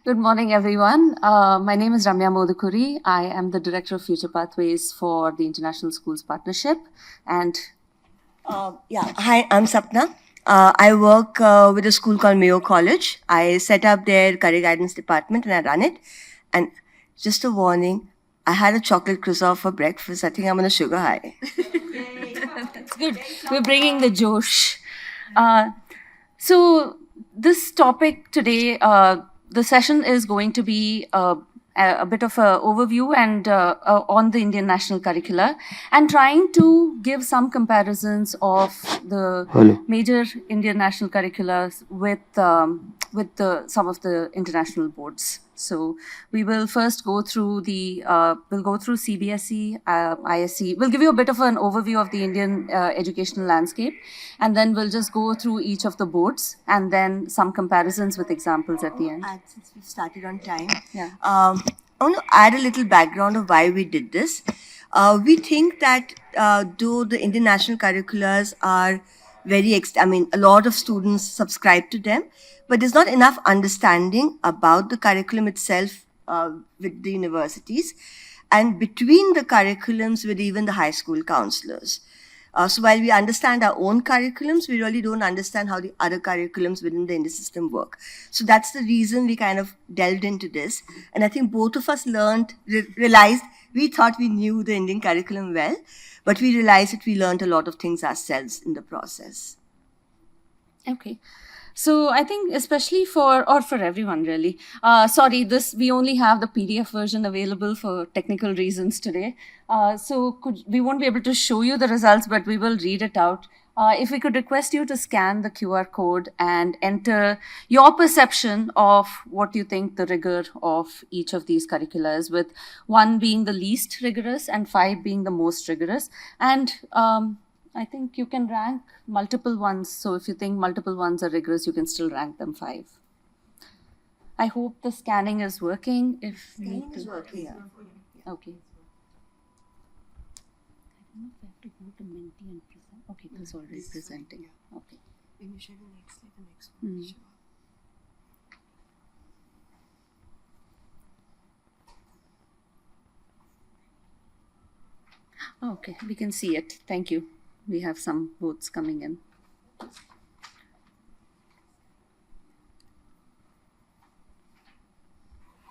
Good morning, everyone. My name is Ramya Modukuri. I am the Director of Future Pathways for the International Schools Partnership. And Hi, I'm Sapna. I work with a school called Mayo College. I set up their career guidance department and I run it. And just a warning, I had a chocolate croissant for breakfast. I think I'm on a sugar high. that's good. We're bringing the Josh. So this topic today, the session is going to be a bit of an overview and on the Indian national curricula, and trying to give some comparisons of the major Indian national curricula with some of the international boards. So we will first go through we'll go through CBSE, ISC. We'll give you a bit of an overview of the Indian educational landscape, and then we'll just go through each of the boards and then some comparisons with examples at the end. Since we started on time, Yeah. I want to add a little background of why we did this. We think that though the Indian national curriculars are a lot of students subscribe to them, but there's not enough understanding about the curriculum itself with the universities and between the curriculums with even the high school counselors. So while we understand our own curriculums, we really don't understand how the other curriculums within the Indian system work. So that's the reason we kind of delved into this. And I think both of us realized we thought we knew the Indian curriculum well, but we realized that we learned a lot of things ourselves in the process. Okay. So I think especially for everyone really. Sorry, we only have the PDF version available for technical reasons today. So we won't be able to show you the results, but we will read it out. If we could request you to scan the QR code and enter your perception of what you think the rigor of each of these curricula is, with 1 being the least rigorous and 5 being the most rigorous. And I think you can rank multiple ones. So if you think multiple ones are rigorous, you can still rank them 5. I hope the scanning is working. Scanning is working. Yeah. Okay. I don't know if I have to go to Menti and present. Okay, this is already presenting. Okay. When you share the next one. Sure. Okay, we can see it. Thank you. We have some votes coming in.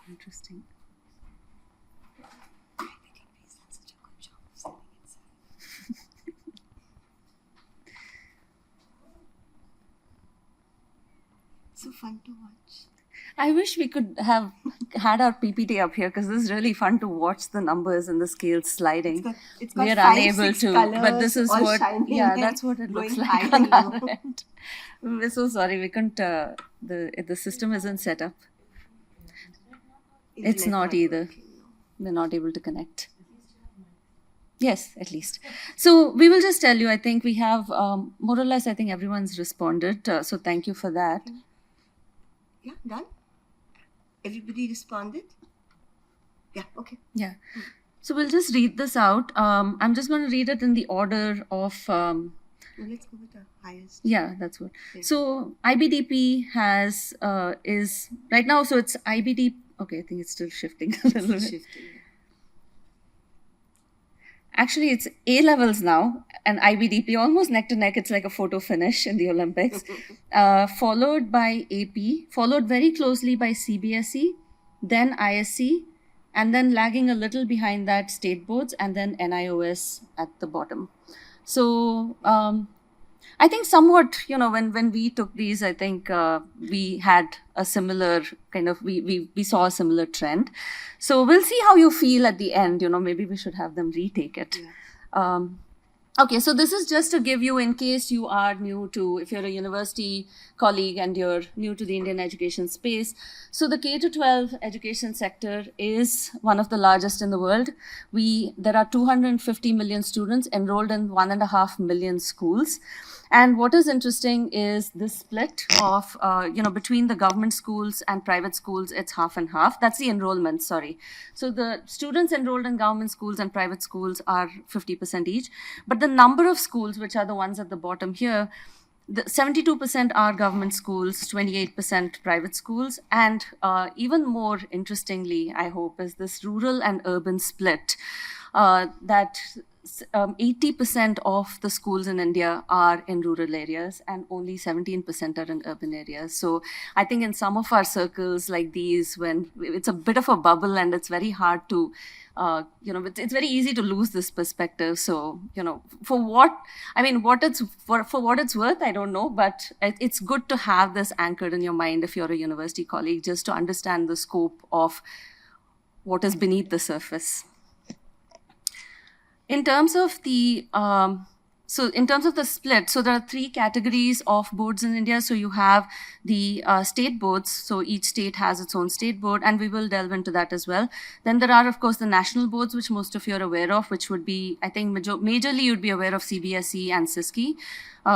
Interesting. So fun to watch. I wish we could have had our PPT up here, because this is really fun to watch the numbers and the scales sliding. It's got we are 5, unable 6 to, colors, but this is all what, shining yeah, and that's what it looks going like high on and our low. end. We're so sorry, we couldn't, the system isn't set up. It's not either. We're not able to connect. Yes, at least. So we will just tell you, I think we have, more or less, I think everyone's responded. So thank you for that. Yeah, done? Everybody responded? Yeah, okay. Yeah. So we'll just read this out. I'm just going to read it in the order of... Let's go with the highest. Yeah, that's what. Okay. So IBDP is right now, so it's IBDP. Okay, I think it's still shifting a little bit. Actually, it's A levels now and IBDP almost neck to neck. It's like a photo finish in the Olympics. Followed by AP, followed very closely by CBSE, then ISC, and then lagging a little behind that state boards, and then NIOS at the bottom. So I think somewhat, when we took these, I think we had a similar kind of, we saw a similar trend. So we'll see how you feel at the end. Maybe we should have them retake it. Yeah. Okay, so this is just to give you, in case you are new to, if you're a university colleague and you're new to the Indian education space. So the K-12 education sector is one of the largest in the world. There are 250 million students enrolled in 1.5 million schools. And what is interesting is this split of, between the government schools and private schools, it's half and half. That's the enrollment, sorry. So the students enrolled in government schools and private schools are 50% each. But the number of schools, which are the ones at the bottom here, 72% are government schools, 28% private schools, and even more interestingly, I hope, is this rural and urban split. That 80% of the schools in India are in rural areas and only 17% are in urban areas. So I think in some of our circles like these, when it's a bit of a bubble and it's very hard to it's very easy to lose this perspective. So, for what it's worth, I don't know, but it's good to have this anchored in your mind if you're a university colleague, just to understand the scope of what is beneath the surface. In terms of the split, so there are three categories of boards in India. So you have the state boards. So each state has its own state board, and we will delve into that as well. Then there are, of course, the national boards, which most of you are aware of, which would be, I think, majorly you'd be aware of CBSE and CISCE,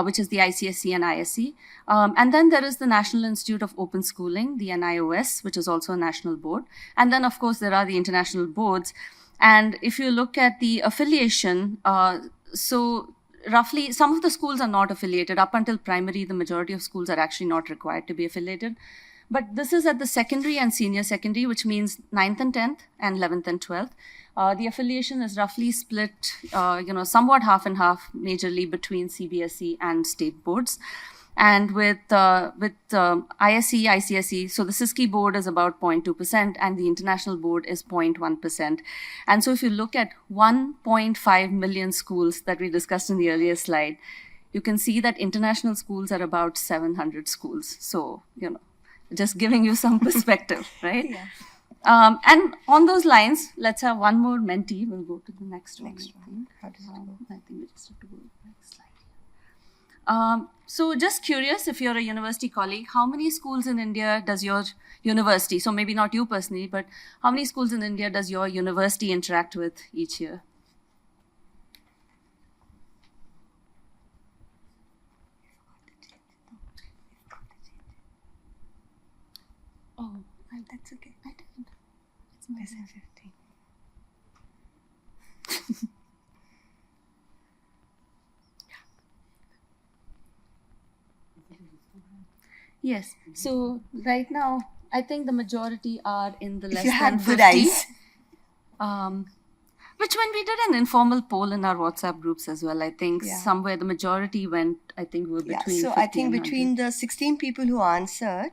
which is the ICSE and ISE. And then there is the National Institute of Open Schooling, the NIOS, which is also a national board. And then, of course, there are the international boards. And if you look at the affiliation, so roughly some of the schools are not affiliated. Up until primary, the majority of schools are actually not required to be affiliated. But this is at the secondary and senior secondary, which means 9th and 10th and 11th and 12th. The affiliation is roughly split, somewhat half and half, majorly between CBSE and state boards. And with ISE, ICSE, so the CISCE board is about 0.2% and the international board is 0.1%. And so if you look at 1.5 million schools that we discussed in the earlier slide, you can see that international schools are about 700 schools. So, just giving you some perspective, right? Yeah. And on those lines, let's have one more mentee. We'll go to the next one. How does it go? I think we just have to go to the next slide. So just curious, if you're a university colleague, how many schools in India does your university, so maybe not you personally, but how many schools in India does your university interact with each year? Oh, That's okay. I didn't. It's not Less than there. 15. Yes. So right now, I think the majority are in the less If you than have good 50. eyes. Which when we did an informal poll in our WhatsApp groups as well, I think Yeah. somewhere the majority went, I think were Yeah, between so 50 I think and between the 16 people who answered,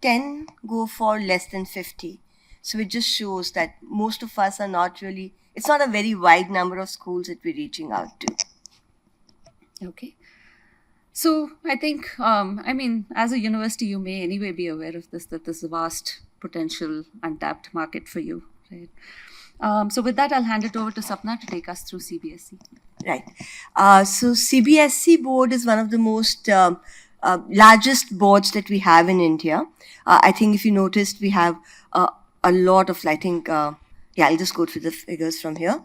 10 go for less than 50. So it just shows that most of us are not really, it's not a very wide number of schools that we're reaching out to. 100. Okay. So I think, as a university, you may anyway be aware of this, that there's a vast potential untapped market for you, right? So with that, I'll hand it over to Sapna to take us through CBSE. Right. So CBSE board is one of the most largest boards that we have in India. I think if you noticed, we have a lot of, I'll just go through the figures from here.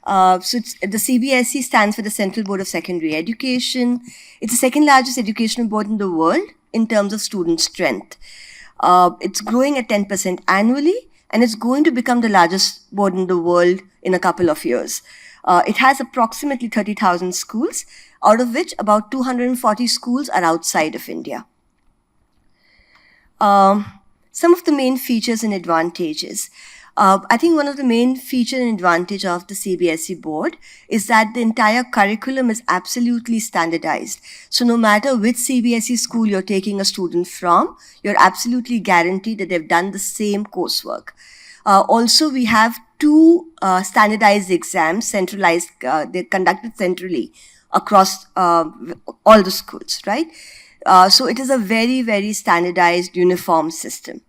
So the CBSE stands for the Central Board of Secondary Education. It's the second largest educational board in the world in terms of student strength. It's growing at 10% annually, and it's going to become the largest board in the world in a couple of years. It has approximately 30,000 schools, out of which about 240 schools are outside of India. Some of the main features and advantages. I think one of the main feature and advantage of the CBSE board is that the entire curriculum is absolutely standardized. So no matter which CBSE school you're taking a student from, you're absolutely guaranteed that they've done the same coursework. Also, we have two standardized exams, centralized, they're conducted centrally across all the schools, right? So it is a very, very standardized, uniform system.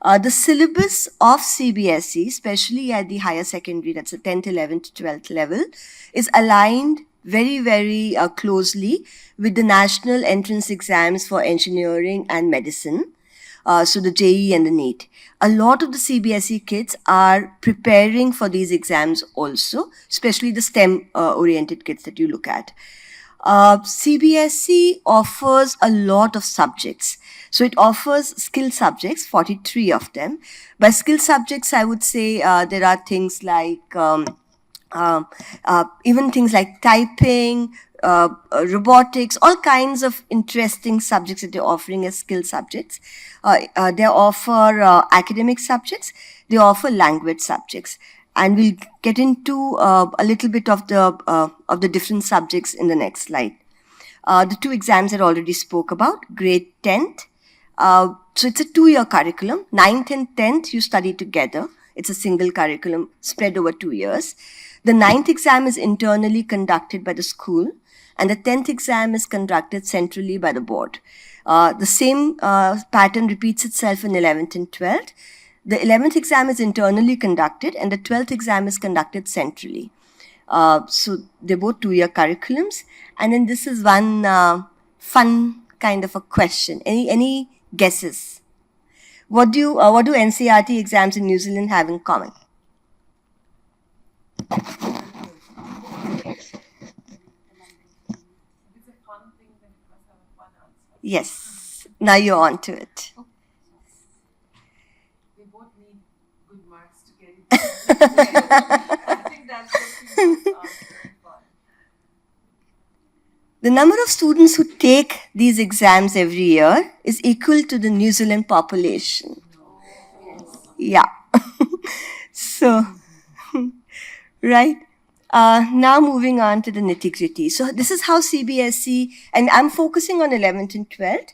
The syllabus of CBSE, especially at the higher secondary, that's the 10th, 11th, 12th level, is aligned very, very closely with the national entrance exams for engineering and medicine. So the JEE and the NEET. A lot of the CBSE kids are preparing for these exams also, especially the STEM-oriented kids that you look at. CBSE offers a lot of subjects. So it offers skill subjects, 43 of them. By skill subjects, I would say there are things like even things like typing, robotics, all kinds of interesting subjects that they're offering as skill subjects. They offer academic subjects, they offer language subjects. And we'll get into a little bit of the different subjects in the next slide. The two exams I already spoke about, grade 10th. So it's a 2-year curriculum. 9th and 10th, you study together. It's a single curriculum spread over 2 years. The 9th exam is internally conducted by the school, and the 10th exam is conducted centrally by the board. The same pattern repeats itself in 11th and 12th. The 11th exam is internally conducted, and the 12th exam is conducted centrally. So they're both 2-year curriculums. And then this is one fun kind of a question. Any guesses? What do NCERT exams in New Zealand have in common? Yes. Now you're on to it. They both need good marks to get it. I think that's what we both are very fun. The number of students who take these exams every year is equal to the New Zealand population. Yeah. So, right. Now moving on to the nitty-gritty. So this is how CBSE, and I'm focusing on 11th and 12th,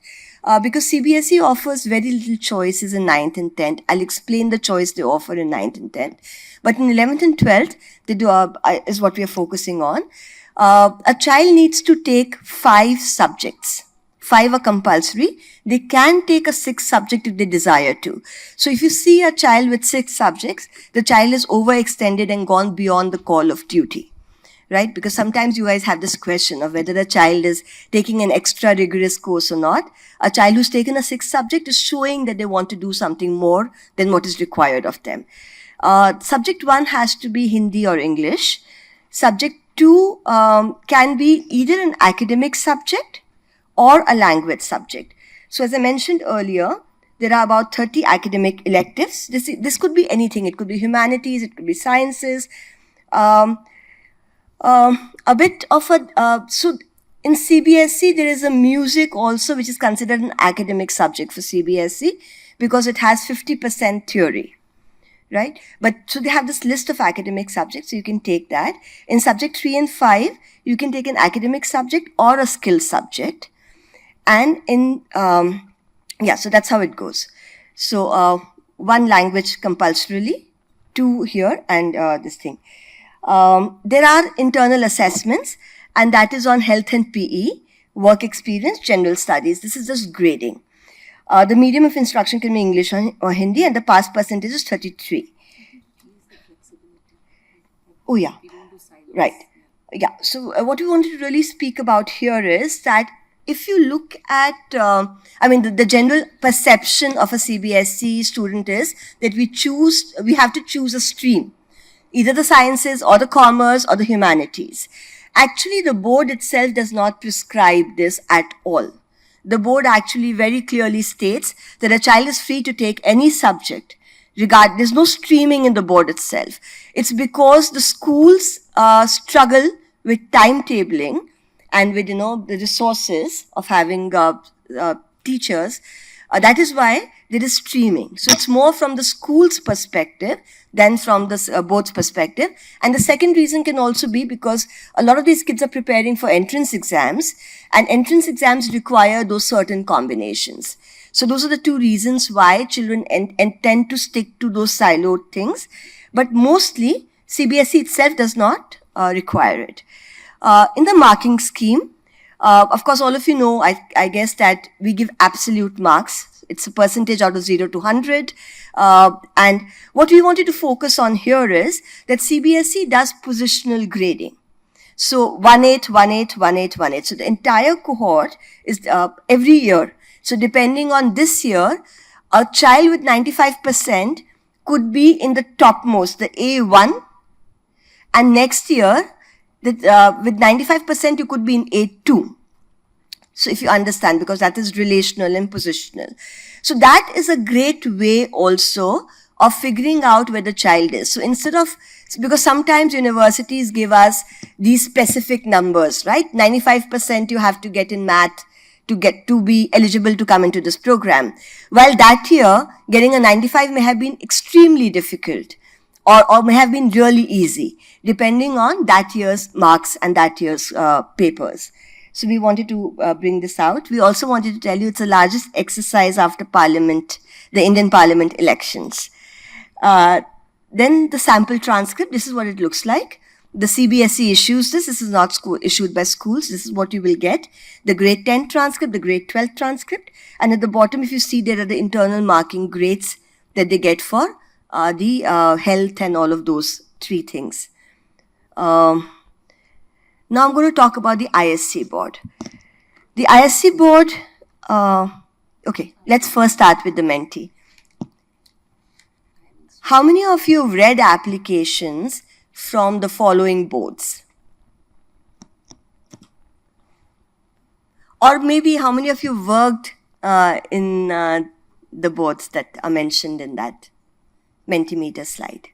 because CBSE offers very little choices in 9th and 10th. I'll explain the choice they offer in 9th and 10th. But in 11th and 12th, they do is what we are focusing on. A child needs to take 5 subjects. 5 are compulsory. They can take a 6th subject if they desire to. So if you see a child with 6 subjects, the child is overextended and gone beyond the call of duty, right? Because sometimes you guys have this question of whether the child is taking an extra rigorous course or not. A child who's taken a 6th subject is showing that they want to do something more than what is required of them. Subject 1 has to be Hindi or English. Subject 2 can be either an academic subject or a language subject. So as I mentioned earlier, there are about 30 academic electives. This could be anything. It could be humanities, it could be sciences. A bit of a, so in CBSE, there is a music also, which is considered an academic subject for CBSE because it has 50% theory, right? But so they have this list of academic subjects, so you can take that. In subject 3 and 5, you can take an academic subject or a skill subject. And in, so that's how it goes. So 1 language compulsorily, 2 here, and this thing. There are internal assessments, and that is on health and PE, work experience, general studies. This is just grading. The medium of instruction can be English or Hindi, and the pass percentage is 33. Oh, yeah. Right. Yeah. So what we wanted to really speak about here is that if you look at, the general perception of a CBSE student is that we have to choose a stream, either the sciences or the commerce or the humanities. Actually, the board itself does not prescribe this at all. The board actually very clearly states that a child is free to take any subject. There's no streaming in the board itself. It's because the schools struggle with timetabling and with, the resources of having teachers. That is why there is streaming. So it's more from the school's perspective than from the board's perspective. And the second reason can also be because a lot of these kids are preparing for entrance exams, and entrance exams require those certain combinations. So those are the 2 reasons why children tend to stick to those siloed things. But mostly, CBSE itself does not require it. In the marking scheme, of course, all of you know, I guess, that we give absolute marks. It's a percentage out of 0 to 100. And what we wanted to focus on here is that CBSE does positional grading. So 1/8, 1/8, 1/8, 1/8. So the entire cohort is every year. So depending on this year, a child with 95% could be in the topmost, the A1. And next year, with 95%, you could be in A2. So if you understand, because that is relational and positional. So that is a great way also of figuring out where the child is. So instead of Because sometimes universities give us these specific numbers, right? 95% you have to get in math to be eligible to come into this program. While that year, getting a 95 may have been extremely difficult or may have been really easy, depending on that year's marks and that year's papers. So we wanted to bring this out. We also wanted to tell you it's the largest exercise after Parliament, the Indian Parliament elections. Then the sample transcript, this is what it looks like. The CBSE issues this. This is not issued by schools. This is what you will get. The grade 10 transcript, the grade 12 transcript. And at the bottom, if you see, there are the internal marking grades that they get for the health and all of those 3 things. Now I'm going to talk about the ISC board. The ISC board, okay, let's first start with the Menti. How many of you have read applications from the following boards? Or maybe how many of you worked in the boards that are mentioned in that Mentimeter slide?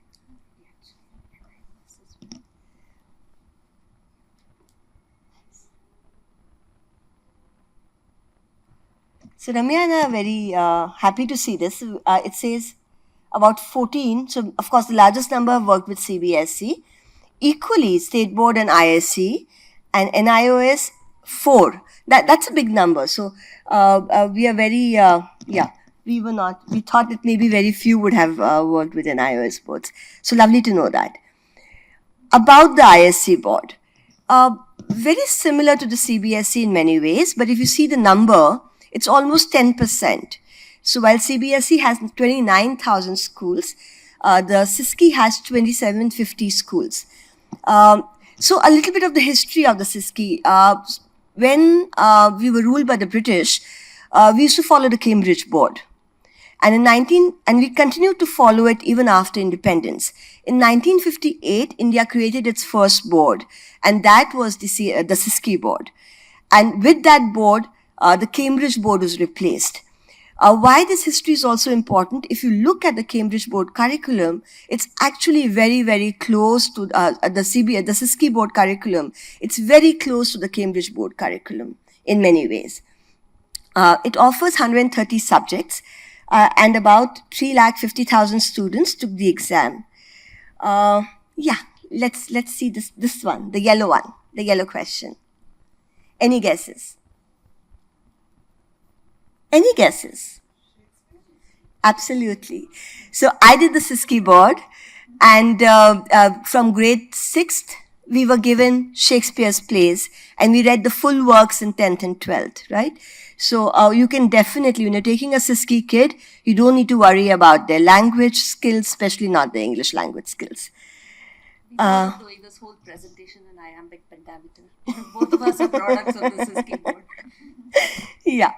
So Ramya and I are very happy to see this. It says about 14. So of course the largest number have worked with CBSE. Equally, State Board and ISC and NIOS 4. That's a big number. So we are very, we thought that maybe very few would have worked with NIOS boards. So lovely to know that. About the ISC board, very similar to the CBSE in many ways, but if you see the number, it's almost 10%. So while CBSE has 29,000 schools, the CISCE has 2,750 schools. So a little bit of the history of the CISCE. When we were ruled by the British, we used to follow the Cambridge board. And we continued to follow it even after independence. In 1958, India created its first board, and that was the CISCE board. And with that board, the Cambridge board was replaced. Why this history is also important, if you look at the Cambridge board curriculum, it's actually very, very close to the CISCE board curriculum. It's very close to the Cambridge board curriculum in many ways. It offers 130 subjects and about 350,000 students took the exam. Let's see this one, the yellow question. Any guesses? Any guesses? Absolutely. So I did the CISCE board, and from grade 6th, we were given Shakespeare's plays, and we read the full works in 10th and 12th, right? So you can definitely, when you're taking a CISCE kid, you don't need to worry about their language skills, especially not the English language skills. We were doing this whole presentation in iambic pentameter. Both of us are products of the CISCE board. Yeah.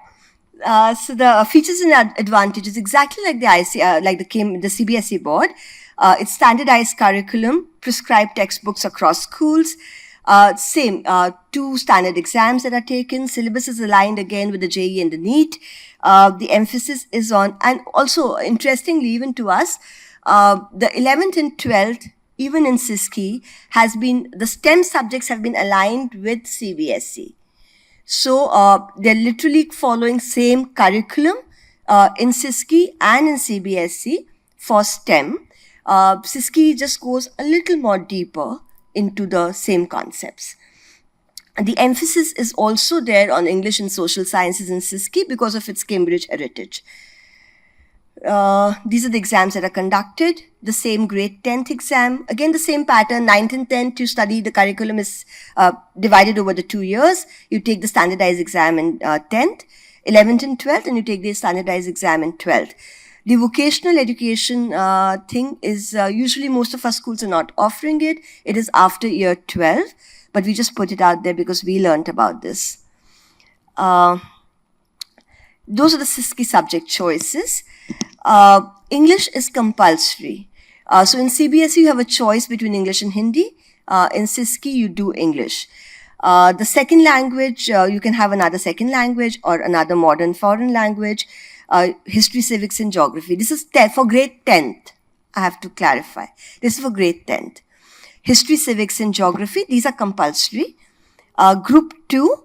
So the features and advantages exactly like the the CBSE board. It's standardized curriculum, prescribed textbooks across schools. Same 2 standard exams that are taken. Syllabus is aligned again with the JEE and the NEET. The emphasis is on, and also interestingly, even to us, the 11th and 12th, even in CISCE, the STEM subjects have been aligned with CBSE. So they're literally following same curriculum in CISCE and in CBSE for STEM. CISCE just goes a little more deeper into the same concepts. And the emphasis is also there on English and social sciences in CISCE because of its Cambridge heritage. These are the exams that are conducted. The same grade 10th exam. Again, the same pattern. 9th and 10th, you study. The curriculum is divided over the 2 years. You take the standardized exam in 10th, 11th and 12th, and you take the standardized exam in 12th. The vocational education thing is usually most of our schools are not offering it. It is after year 12, but we just put it out there because we learned about this. Those are the CISCE subject choices. English is compulsory. So in CBSE, you have a choice between English and Hindi. In CISCE, you do English. The second language, you can have another second language or another modern foreign language. History, civics, and geography. This is for grade 10th. I have to clarify. This is for grade 10th. history, civics, and geography. These are compulsory. Group 2,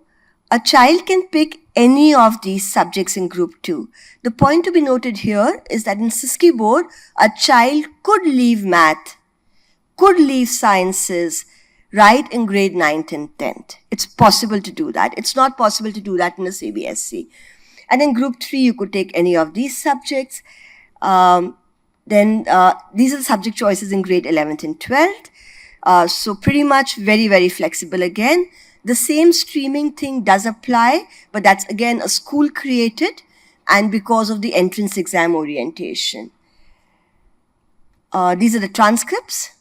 a child can pick any of these subjects in Group 2. The point to be noted here is that in CISCE board, a child could leave math, could leave sciences, right in grade 9th and 10th. It's possible to do that. It's not possible to do that in a CBSE. And in Group 3, you could take any of these subjects. Then these are the subject choices in grade 11th and 12th. So pretty much very, very flexible again. The same streaming thing does apply, but that's again a school created and because of the entrance exam orientation. These are the transcripts.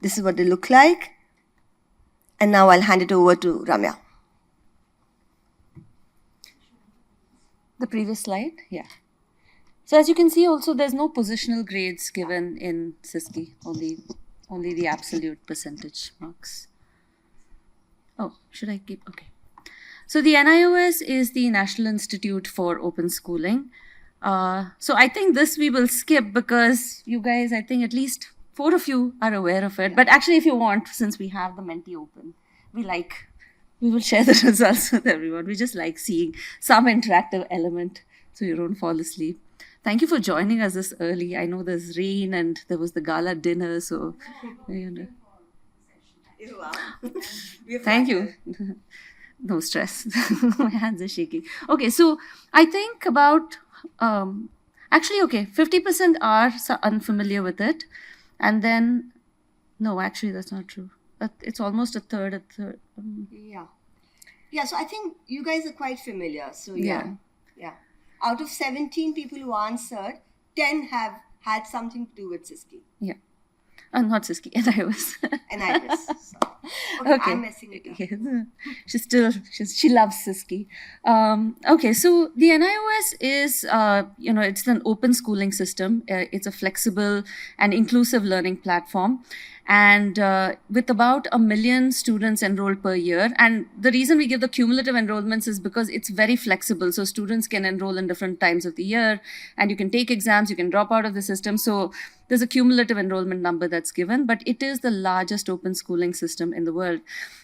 This is what they look like. And now I'll hand it over to Ramya. The previous slide, yeah. So as you can see also, there's no positional grades given in CISCE, only the absolute percentage marks. Oh, should I keep? Okay. So the NIOS is the National Institute for Open Schooling. So I think this we will skip because you guys, I think at least 4 of you are aware of it. But actually, if you want, since we have the Menti open, we will share the results with everyone. We just like seeing some interactive element so you don't fall asleep. Thank you for joining us this early. I know there's rain and there was the gala dinner, so you know. Thank you. No stress. My hands are shaking. Okay, so I think about, actually, okay, 50% are unfamiliar with it. And then, no, actually, that's not true. It's almost a third. Yeah, so I think you guys are quite familiar. So yeah. Out of 17 people who answered, 10 have had something to do with CISCE. Yeah. Not CISCE, NIOS. NIOS. Okay, I'm messing it up. She loves CISCE. Okay, so the NIOS is, it's an open schooling system. It's a flexible and inclusive learning platform. And with about 1 million students enrolled per year. And the reason we give the cumulative enrollments is because it's very flexible. So students can enroll in different times of the year and you can take exams, you can drop out of the system. So there's a cumulative enrollment number that's given, but it is the largest open schooling system in the world.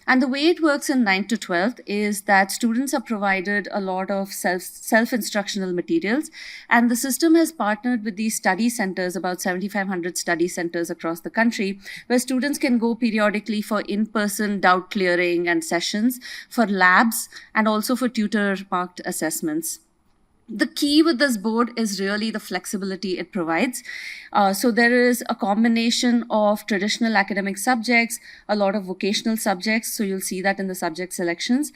And the way it works in 9th to 12th is that students are provided a lot of self-instructional materials. And the system has partnered with these study centers, about 7,500 study centers across the country, where students can go periodically for in-person doubt clearing and sessions, for labs, and also for tutor-marked assessments. The key with this board is really the flexibility it provides. So there is a combination of traditional academic subjects, a lot of vocational subjects. So you'll see that in the subject selections.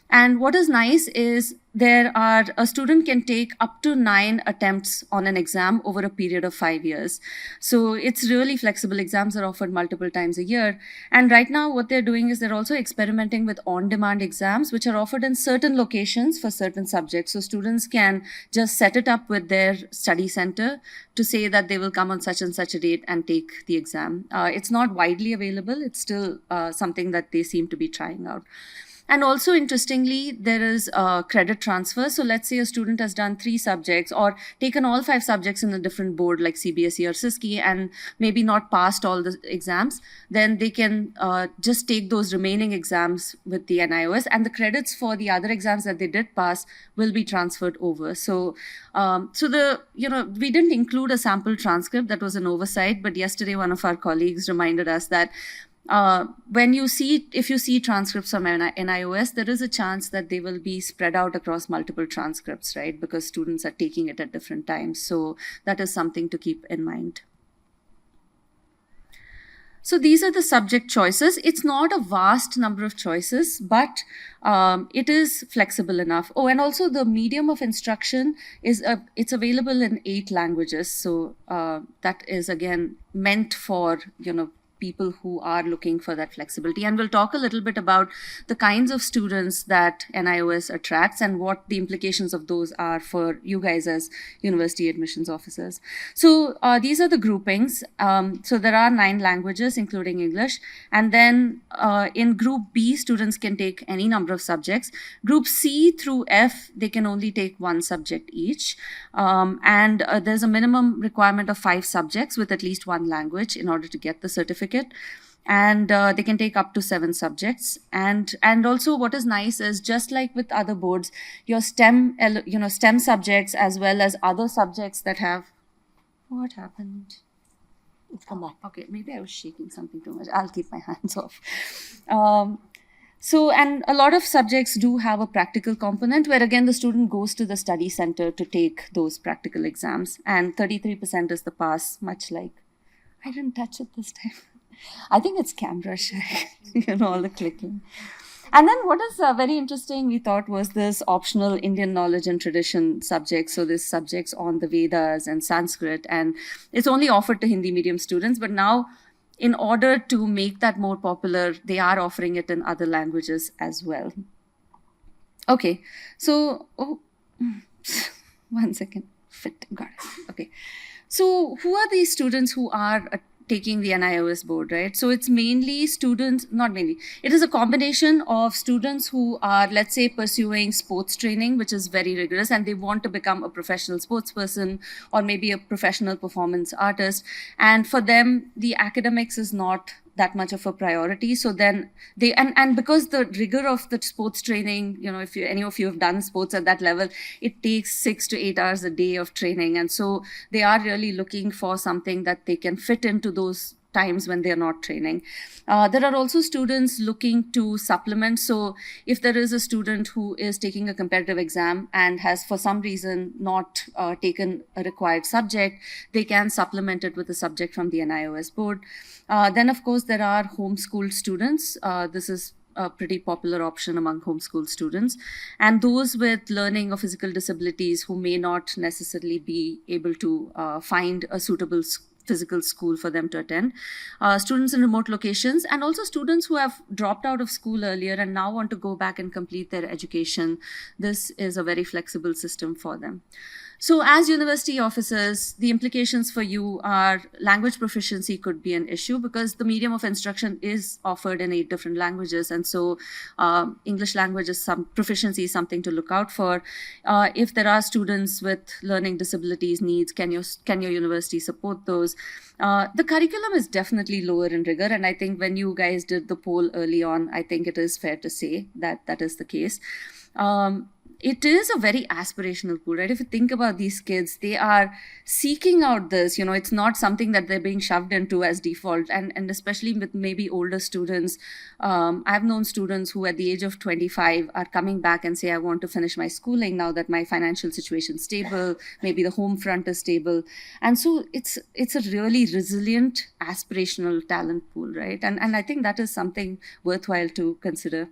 And what is nice is a student can take up to 9 attempts on an exam over a period of 5 years. So it's really flexible. Exams are offered multiple times a year. And right now what they're doing is they're also experimenting with on-demand exams, which are offered in certain locations for certain subjects. So students can just set it up with their study center to say that they will come on such and such a date and take the exam. It's not widely available. It's still something that they seem to be trying out. And also, interestingly, there is a credit transfer. So let's say a student has done 3 subjects or taken all 5 subjects in a different board like CBSE or CISCE and maybe not passed all the exams. Then they can just take those remaining exams with the NIOS, and the credits for the other exams that they did pass will be transferred over. So, we didn't include a sample transcript. That was an oversight. But yesterday, one of our colleagues reminded us that if you see transcripts from NIOS, there is a chance that they will be spread out across multiple transcripts, right? Because students are taking it at different times. So that is something to keep in mind. So these are the subject choices. It's not a vast number of choices, but it is flexible enough. Oh, and also the medium of instruction it's available in 8 languages. So that is again meant for, people who are looking for that flexibility. And we'll talk a little bit about the kinds of students that NIOS attracts and what the implications of those are for you guys as university admissions officers. So these are the groupings. So there are 9 languages, including English. And then in Group B, students can take any number of subjects. Group C through F, they can only take 1 subject each. And there's a minimum requirement of 5 subjects with at least 1 language in order to get the certificate. and they can take up to 7 subjects. And also what is nice is, just like with other boards, your STEM subjects as well as other subjects that have, what happened? Come back. Okay, maybe I was shaking something too much. I'll keep my hands off. And a lot of subjects do have a practical component where, again, the student goes to the study center to take those practical exams. And 33% is the pass, much like, I didn't touch it this time. I think it's camera shy, all the clicking. And then what is very interesting, we thought, was this optional Indian knowledge and tradition subject. So this subjects on the Vedas and Sanskrit, and it's only offered to Hindi medium students. But now, in order to make that more popular, they are offering it in other languages as well. Okay, so, one second, got it. Okay, so who are these students who are taking the NIOS board, right? So it's mainly students, not mainly, it is a combination of students who are, let's say, pursuing sports training, which is very rigorous, and they want to become a professional sports person or maybe a professional performance artist. And for them, the academics is not that much of a priority. So then they, and because the rigor of the sports training, if any of you have done sports at that level, it takes 6 to 8 hours a day of training. And so they are really looking for something that they can fit into those times when they're not training. There are also students looking to supplement. So if there is a student who is taking a comparative exam and has for some reason not taken a required subject, they can supplement it with a subject from the NIOS board. Then, of course, there are homeschooled students. This is a pretty popular option among homeschool students, and those with learning or physical disabilities who may not necessarily be able to find a suitable physical school for them to attend, students in remote locations, and also students who have dropped out of school earlier and now want to go back and complete their education. This is a very flexible system for them. So as university officers, the implications for you are language proficiency could be an issue because the medium of instruction is offered in 8 different languages. And so English language is proficiency is something to look out for. If there are students with learning disabilities needs, can your university support those? The curriculum is definitely lower in rigor. And I think when you guys did the poll early on, I think it is fair to say that that is the case. It is a very aspirational pool, right? If you think about these kids, they are seeking out this, it's not something that they're being shoved into as default. And especially with maybe older students, I've known students who at the age of 25 are coming back and say, I want to finish my schooling now that my financial situation is stable, maybe the home front is stable. And so it's a really resilient, aspirational talent pool, right? And I think that is something worthwhile to consider.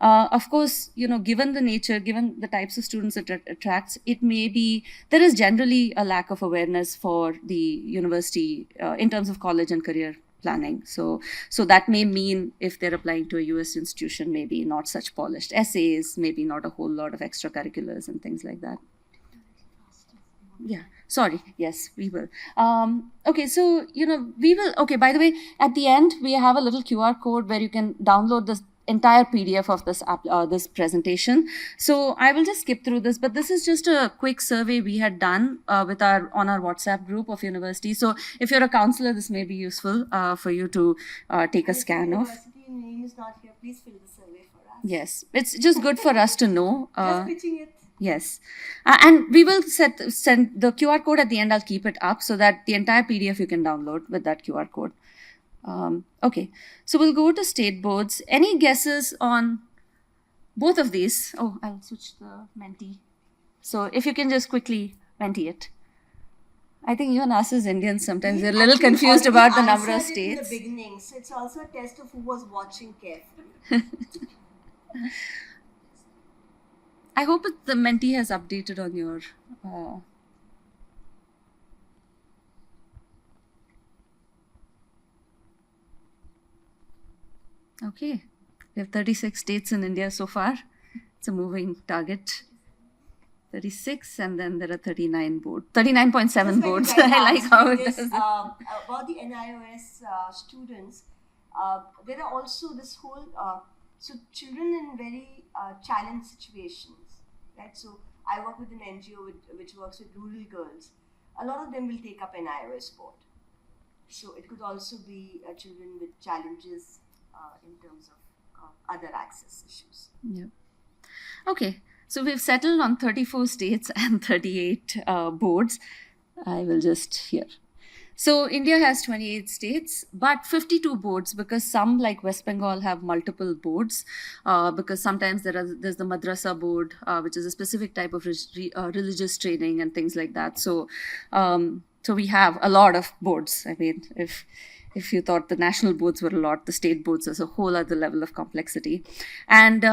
Of course, given the nature, given the types of students it attracts, it may be, there is generally a lack of awareness for the university in terms of college and career planning. So that may mean if they're applying to a US institution, maybe not such polished essays, maybe not a whole lot of extracurriculars and things like that. Yeah, sorry. Yes, we will. Okay, so, we will, okay, by the way, at the end, we have a little QR code where you can download this entire PDF of this presentation. So I will just skip through this, but this is just a quick survey we had done on our WhatsApp group of university. So if you're a counselor, this may be useful for you to take a scan of. University name is not here. Please fill the survey for us. Yes, it's just good for us to know. Just pitching it. Yes. And we will send the QR code at the end. I'll keep it up so that the entire PDF you can download with that QR code. Okay, so we'll go to state boards. Any guesses on both of these? Oh, I'll switch the Menti. So if you can just quickly Menti it. I think even us as Indians, sometimes we're a little confused about the number of states. In the beginning, so it's also a test of who was watching carefully. I hope the Menti has updated on your... Okay, we have 36 states in India so far. It's a moving target. 36, and then there are 39.7 boards. I like how it does. About the NIOS students, there are also this whole, so children in very challenged situations, right? So I work with an NGO which works with rural girls. A lot of them will take up NIOS board. So it could also be children with challenges in terms of other access issues. Yeah. Okay, so we've settled on 34 states and 38 boards. I will just here. So India has 28 states, but 52 boards, because some, like West Bengal, have multiple boards. Because sometimes there's the madrasa board, which is a specific type of religious training and things like that. So we have a lot of boards. I mean, if you thought the national boards were a lot, the state boards is a whole other level of complexity. And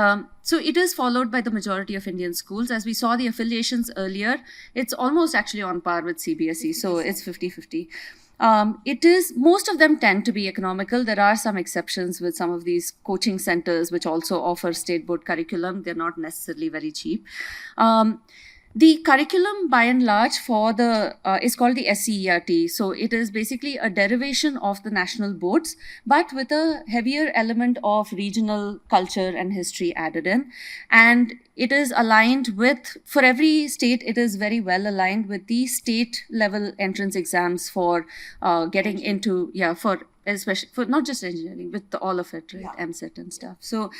so it is followed by the majority of Indian schools. As we saw the affiliations earlier, it's almost actually on par with CBSE, so it's 50-50. It is, most of them tend to be economical. There are some exceptions with some of these coaching centers which also offer state board curriculum. They're not necessarily very cheap. The curriculum, by and large, for the is called the SCERT. So it is basically a derivation of the national boards, but with a heavier element of regional culture and history added in. And it is aligned with, for every state, it is very well aligned with the state level entrance exams for getting into, for especially for not just engineering, with all of it, right? MSET and stuff. So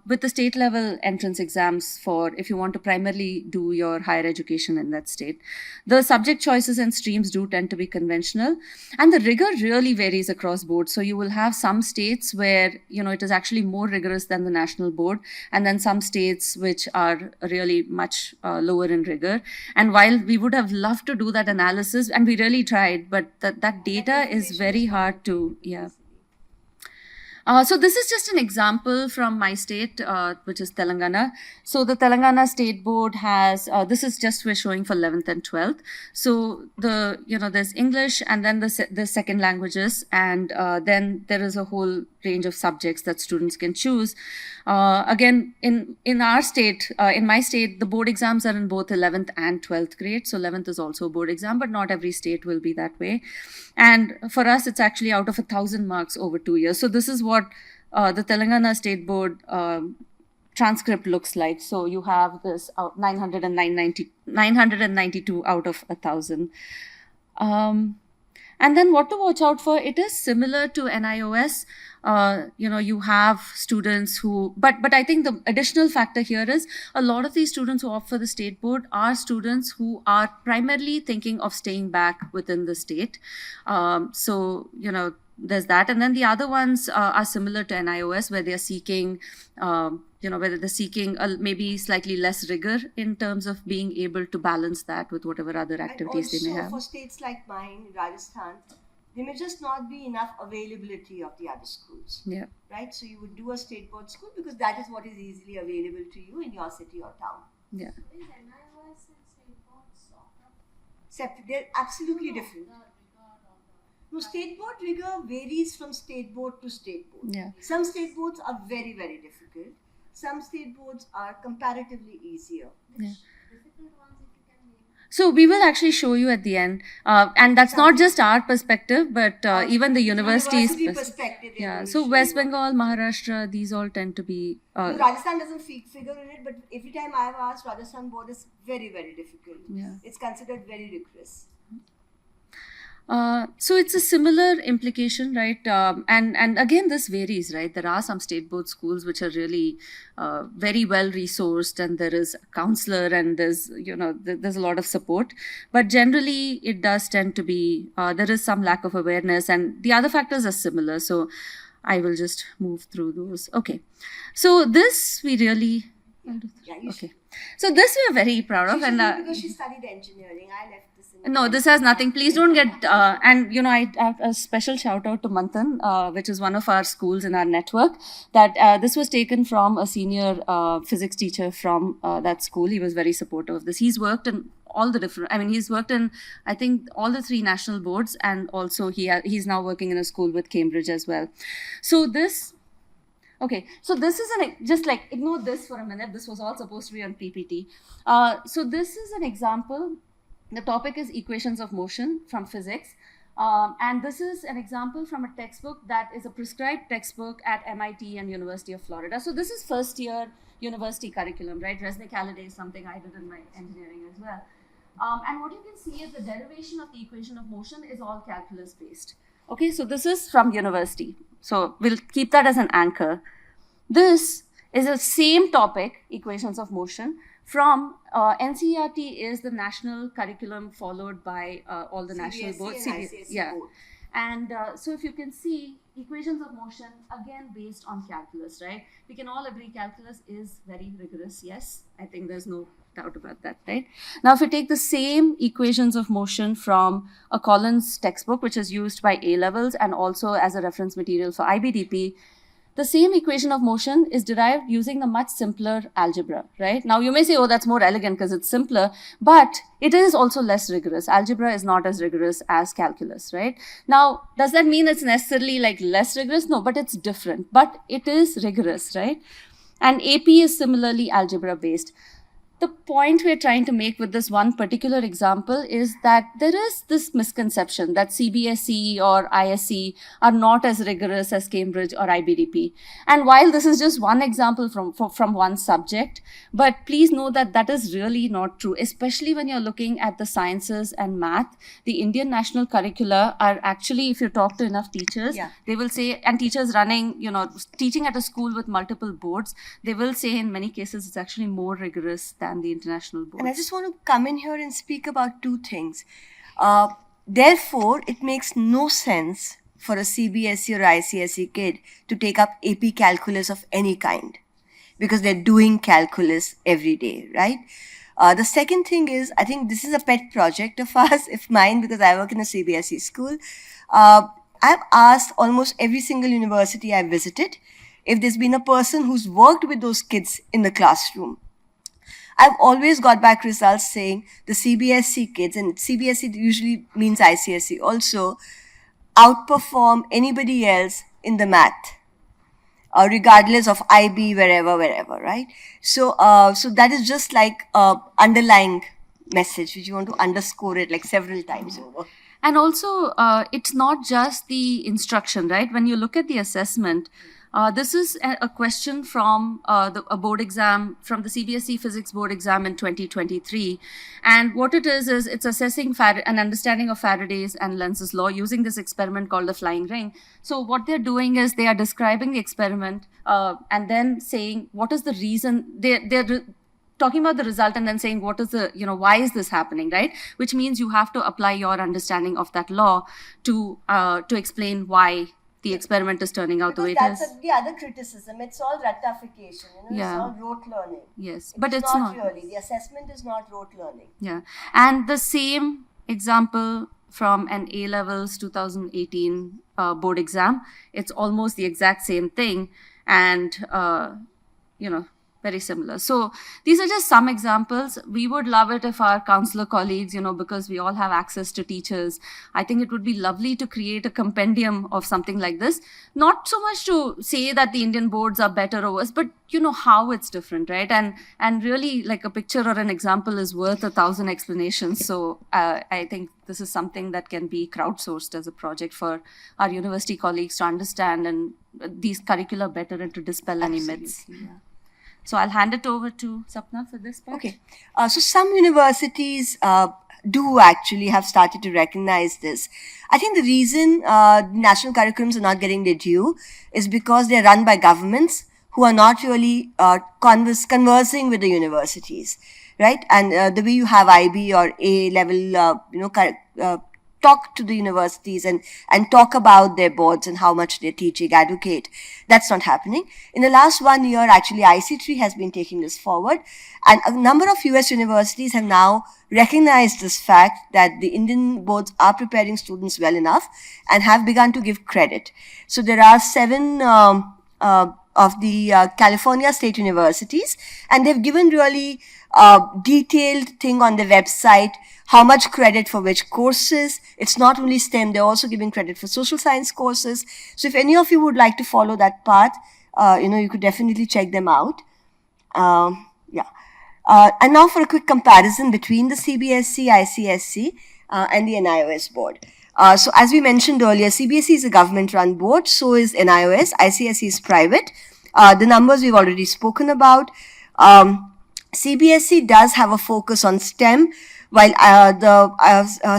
with the state level entrance exams for if you want to primarily do your higher education in that state, the subject choices and streams do tend to be conventional, and the rigor really varies across boards. So you will have some states where it is actually more rigorous than the national board, and then some states which are really much lower in rigor. And while we would have loved to do that analysis, and we really tried, but that data is very hard to. So this is just an example from my state, which is Telangana. So the Telangana State Board has, this is just we're showing for 11th and 12th. So there's English, and then the second languages, and then there is a whole range of subjects that students can choose. Again, in our state, in my state, the board exams are in both 11th and 12th grade. So 11th is also a board exam, but not every state will be that way. And for us, it's actually out of 1,000 marks over 2 years. So this is what the Telangana State Board transcript looks like. So you have this 992 out of 1,000. And then what to watch out for, it is similar to NIOS. You have students who, but I think the additional factor here is a lot of these students who opt for the state board are students who are primarily thinking of staying back within the state. There's that. And then the other ones are similar to NIOS, where they're seeking, whether they're seeking maybe slightly less rigor in terms of being able to balance that with whatever other activities they may have. For states like mine, Rajasthan, there may just not be enough availability of the other schools. Yeah. Right? So you would do a state board school because that is what is easily available to you in your city or town. Yeah. Is NIOS and state boards sort of? They're absolutely different. No, state board rigor varies from state board to state board. Yeah. Some state boards are very, very difficult. Some state boards are comparatively easier. Yeah. Difficult ones, if you can name. So we will actually show you at the end, and that's not just our perspective, but even the university's perspective. Yeah. So West Bengal, Maharashtra, these all tend to be. Rajasthan doesn't figure in it, but every time I've asked, Rajasthan board is very, very difficult. Yeah. It's considered very rigorous. So it's a similar implication, right? And again, this varies, right? There are some state board schools which are really very well resourced, and there is a counselor, and there's a lot of support. But generally, it does tend to be there is some lack of awareness, and the other factors are similar. So I will just move through those. Okay. So this we really. Okay. So this we are very proud of, and because she studied engineering, I left this. No, this has nothing. Please don't get. And I have a special shout out to Manthan, which is one of our schools in our network. That this was taken from a senior physics teacher from that school. He was very supportive of this. He's worked in all the different. I mean, he's worked in I think all the 3 national boards, and also he's now working in a school with Cambridge as well. So this. Okay, so this is just like ignore this for a minute. This was all supposed to be on PPT. So this is an example. The topic is equations of motion from physics. And this is an example from a textbook that is a prescribed textbook at MIT and University of Florida. So this is first year university curriculum, right? Resnick Halliday is something I did in my engineering as well. And what you can see is the derivation of the equation of motion is all calculus based. Okay, so this is from university. So we'll keep that as an anchor. This is the same topic, equations of motion, from NCERT is the national curriculum followed by all the national CBSE boards. and ICSE Yeah. both. And so if you can see, equations of motion, again, based on calculus, right? We can all agree calculus is very rigorous. Yes, I think there's no doubt about that, right? Now, if you take the same equations of motion from a Collins textbook, which is used by A levels and also as a reference material for IBDP, the same equation of motion is derived using the much simpler algebra, right? Now, you may say, oh, that's more elegant because it's simpler, but it is also less rigorous. Algebra is not as rigorous as calculus, right? Now, does that mean it's necessarily like less rigorous? No, but it's different, but it is rigorous, right? And AP is similarly algebra based. The point we're trying to make with this one particular example is that there is this misconception that CBSE or ISE are not as rigorous as Cambridge or IBDP. And while this is just one example from one subject, but please know that that is really not true, especially when you're looking at the sciences and math. The Indian national curricula are actually, if you talk to enough teachers, Yeah. they will say, and teachers running, teaching at a school with multiple boards, they will say in many cases it's actually more rigorous than the international boards. And I just want to come in here and speak about two things. Therefore, it makes no sense for a CBSE or ICSE kid to take up AP calculus of any kind because they're doing calculus every day, right? The second thing is, I think this is a pet project of ours, if mine, because I work in a CBSE school. I've asked almost every single university I've visited if there's been a person who's worked with those kids in the classroom. I've always got back results saying the CBSE kids, and CBSE usually means ICSE also, outperform anybody else in the math, regardless of IB, wherever, right? So that is just like underlying message, which you want to underscore it like several times over. And also, it's not just the instruction, right? When you look at the assessment, this is a question from a board exam, from the CBSE physics board exam in 2023. And what it is it's assessing an understanding of Faraday's and Lenz's law using this experiment called the flying ring. So what they're doing is they are describing the experiment and then saying what is the reason. They're talking about the result and then saying what is the, why is this happening, right? Which means you have to apply your understanding of that law to explain why the experiment is turning out the way it is. That's the other criticism. It's all ratification, Yeah. It's all rote learning. Yes, but it's not really. The assessment is not rote learning. Yeah, and the same example from an A levels 2018 board exam. It's almost the exact same thing, and very similar. So these are just some examples. We would love it if our counselor colleagues, because we all have access to teachers, I think it would be lovely to create a compendium of something like this. Not so much to say that the Indian boards are better or worse, but how it's different, right? And really, like, a picture or an example is worth 1,000 explanations. So I think this is something that can be crowdsourced as a project for our university colleagues to understand and these curricula better and to dispel any myths. Yeah. So I'll hand it over to Sapna for this part. Okay. So some universities do actually have started to recognize this. I think the reason national curriculums are not getting their due is because they're run by governments who are not really conversing with the universities, right? And the way you have IB or A level, talk to the universities and talk about their boards and how much they're teaching, advocate. That's not happening. In the last 1 year, actually, IC3 has been taking this forward. And a number of US universities have now recognized this fact that the Indian boards are preparing students well enough and have begun to give credit. So there are 7 of the California state universities, and they've given really detailed thing on their website, how much credit for which courses. It's not only STEM, they're also giving credit for social science courses. So if any of you would like to follow that path, you could definitely check them out. And now for a quick comparison between the CBSE, ICSE, and the NIOS board. So as we mentioned earlier, CBSE is a government-run board, so is NIOS, ICSE is private. The numbers we've already spoken about. CBSE does have a focus on STEM, while the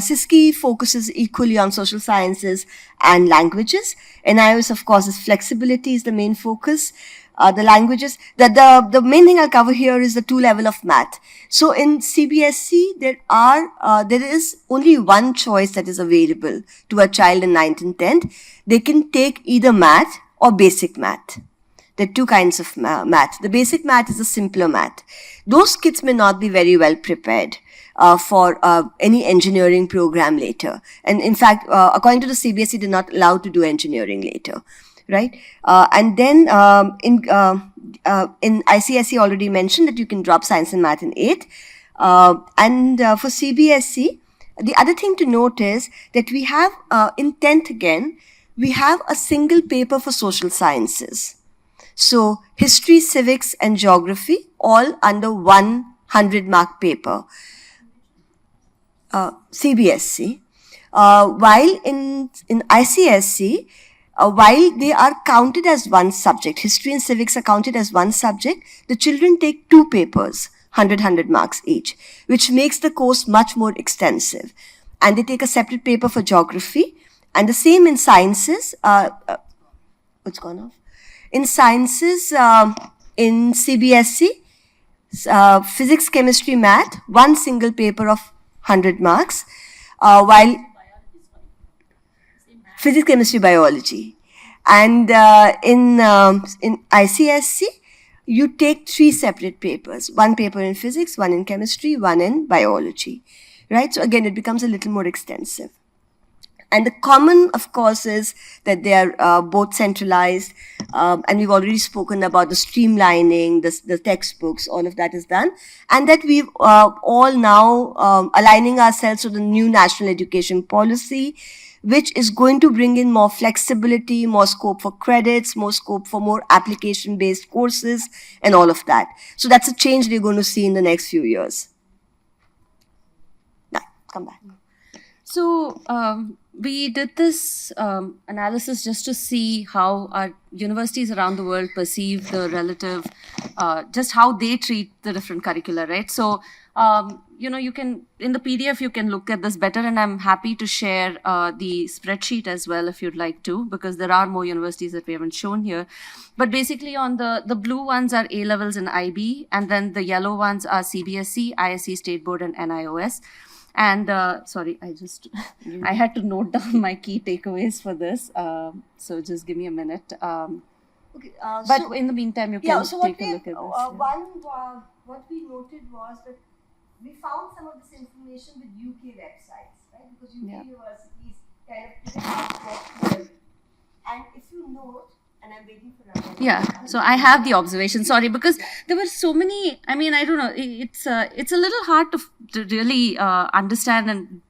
CISCE focuses equally on social sciences and languages. NIOS, of course, is flexibility is the main focus. The languages, the main thing I'll cover here is the 2 level of math. So in CBSE, there is only one choice that is available to a child in 9th and 10th. They can take either math or basic math. There are 2 kinds of math. The basic math is a simpler math. Those kids may not be very well prepared for any engineering program later. And in fact, according to the CBSE, they're not allowed to do engineering later. Right, and then in ICSE already mentioned that you can drop science and math in 8th, and for CBSE, the other thing to note is that we have in 10th again we have a single paper for social sciences. So history, civics, and geography all under 100-mark paper. CBSE, while in ICSE. While they are counted as one subject, history and civics are counted as one subject, the children take 2 papers, 100 marks each, which makes the course much more extensive. And they take a separate paper for geography, and the same in sciences. What's gone off? In sciences, in CBSE, physics, chemistry, math, one single paper of 100 marks, while physics, chemistry, biology. And in ICSE, you take 3 separate papers. 1 paper in physics, 1 in chemistry, 1 in biology. Right? So again, it becomes a little more extensive. And the common, of course, is that they are both centralized. And we've already spoken about the streamlining, the textbooks, all of that is done. And that we've all now aligning ourselves to the new national education policy, which is going to bring in more flexibility, more scope for credits, more scope for more application-based courses, and all of that. So that's a change we're going to see in the next few years. Now, come back. So we did this analysis just to see how our universities around the world perceive the relative, just how they treat the different curricula, right? So, you can, in the PDF, you can look at this better, and I'm happy to share the spreadsheet as well if you'd like to, because there are more universities that we haven't shown here. But basically on the blue ones are A-levels and IB, and then the yellow ones are CBSE, ISE State Board, and NIOS. And sorry, I had to note down my key takeaways for this. So just give me a minute. Okay, but so, in the meantime, you can take a look at this. What we noted was that we found some of this information with UK websites, right? Because UK universities kind of did it. And if you note, and I'm waiting for another. Yeah, so I have the observation. Sorry, because there were so many. I mean, I don't know. It's a little hard to really understand and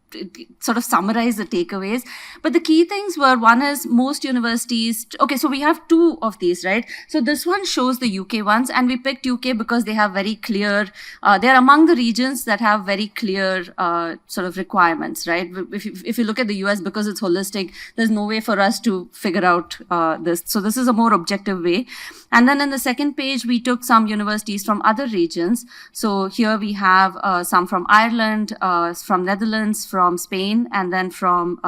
sort of summarize the takeaways. But the key things were, one is most universities, okay, so we have 2 of these, right? So this one shows the UK ones, and we picked UK because they have very clear, they're among the regions that have very clear sort of requirements, right? If you look at the US, because it's holistic, there's no way for us to figure out this. So this is a more objective way. And then in the second page, we took some universities from other regions. So here we have some from Ireland, from Netherlands, from Spain, and then from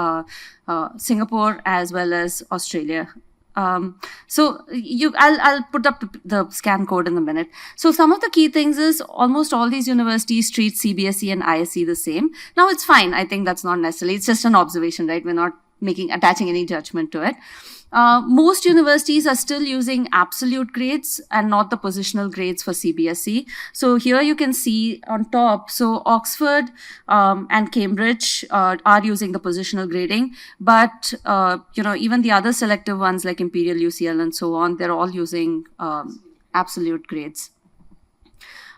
Singapore, as well as Australia. So I'll put up the scan code in a minute. So some of the key things is almost all these universities treat CBSE and ISE the same. Now it's fine. I think that's not necessarily, it's just an observation, right? We're not attaching any judgment to it. Most universities are still using absolute grades and not the positional grades for CBSE. So here you can see on top, so Oxford and Cambridge are using the positional grading, but even the other selective ones like Imperial, UCL, and so on, they're all using absolute grades.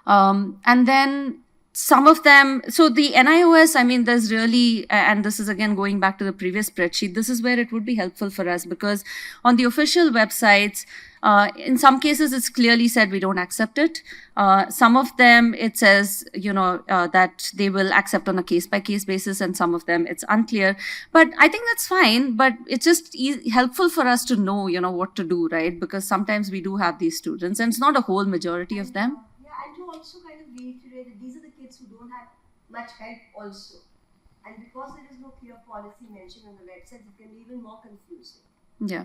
And then some of them, so the NIOS, I mean, there's really, and this is again going back to the previous spreadsheet, this is where it would be helpful for us, because on the official websites, in some cases, it's clearly said we don't accept it. Some of them, it says, that they will accept on a case-by-case basis, and some of them, it's unclear. But I think that's fine, but it's just helpful for us to know, what to do, right? Because sometimes we do have these students, and it's not a whole majority of them. Yeah, and to also kind of reiterate that these are the kids who don't have much help also. And because there is no clear policy mentioned on the website, it can be even more confusing. Yeah.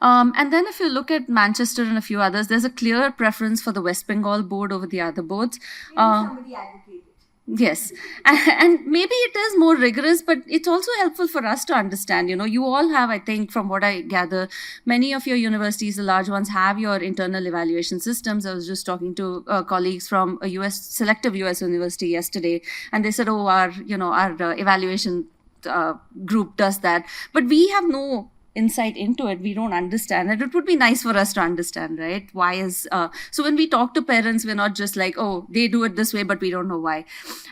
And then if you look at Manchester and a few others, there's a clear preference for the West Bengal board over the other boards. Maybe somebody advocated. Yes. And maybe it is more rigorous, but it's also helpful for us to understand. You all have, I think, from what I gather, many of your universities, the large ones, have your internal evaluation systems. I was just talking to colleagues from a selective US university yesterday, and they said, oh, our evaluation group does that. But we have no insight into it. We don't understand, and it would be nice for us to understand, right? Why is so when we talk to parents, we're not just like, oh, they do it this way, but we don't know why.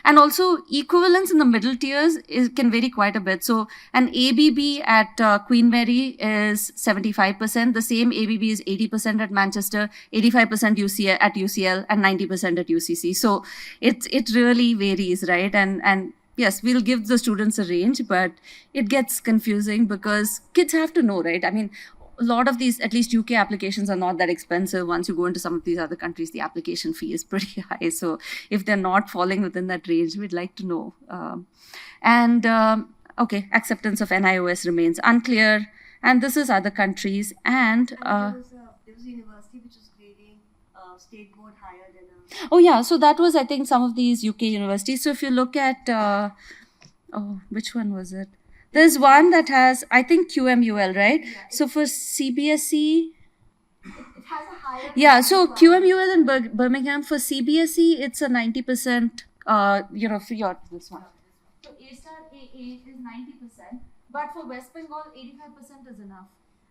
And also equivalence in the middle tiers can vary quite a bit. So an ABB at Queen Mary is 75%. The same ABB is 80% at Manchester, 85% at UCL, and 90% at UCC. So it really varies, right? And yes, we'll give the students a range, but it gets confusing because kids have to know, right? I mean, a lot of these, at least UK applications, are not that expensive. Once you go into some of these other countries, the application fee is pretty high. So if they're not falling within that range, we'd like to know. Okay, acceptance of NIOS remains unclear. And this is other countries. And there was a university which was grading state board higher than oh, yeah. So that was, I think, some of these UK universities. So if you look at, which one was it? There's one that has, I think, QMUL, right? Yeah, so for CBSE, it has a higher. Yeah, so QMUL in Birmingham, for CBSE, it's a 90%, for this one. So A-star AA is 90%, but for West Bengal, 85% is enough.